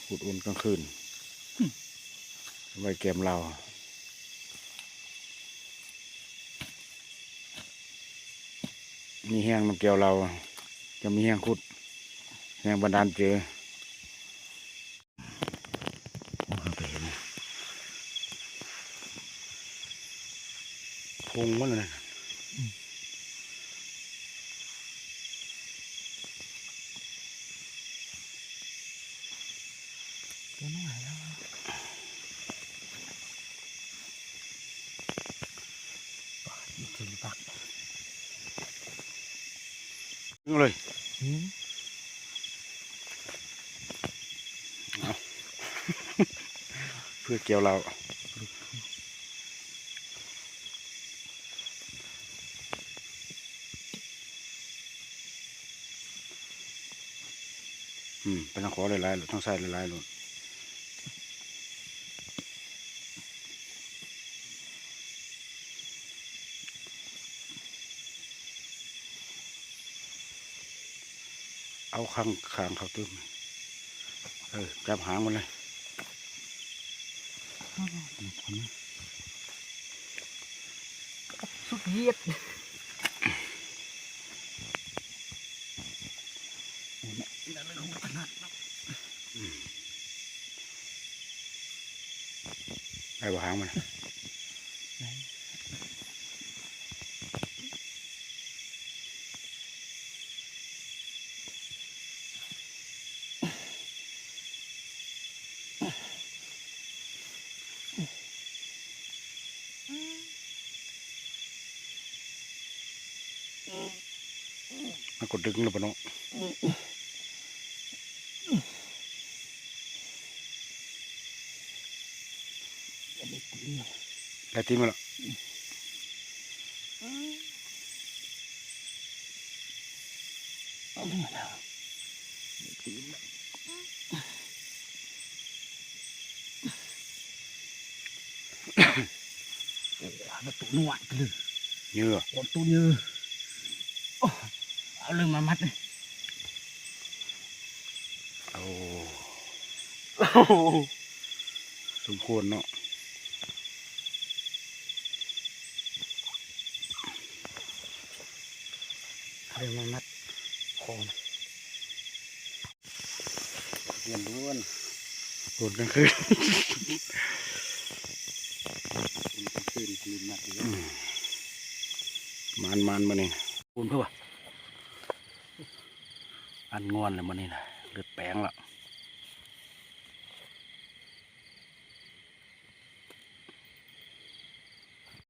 ขุดอุ่นกลางคืนไว้เกมเรามีแห้งน้ำเกลียวเราจะมีแห้งขุดแห้งบันดาลเจอไปเห็นพงมันเลยตัวน้อยแล้วถึงปักนี่เลยเพื่อเกี่ยวเราเป็นทางขอหลายๆหรือทางซ้ายหลายๆหรือเอาข้างเขาตึ้มจับหางมันเลยสุดเยียดไอ้บ่หางมันมันกดดึงหรือเปล่าเนาะได้ตีมาแล้วมาตุนหวานกันเลยเยอะตัวเยอะเอาเลยมามัดเลยสมควรเนาะเอาเลยมามัดคอเรียนรู้กันโดนกลางคืนคืนมัดมันมานี่คุณเพื่ออันงอนเลยมานี่นะเลือดแปลงละ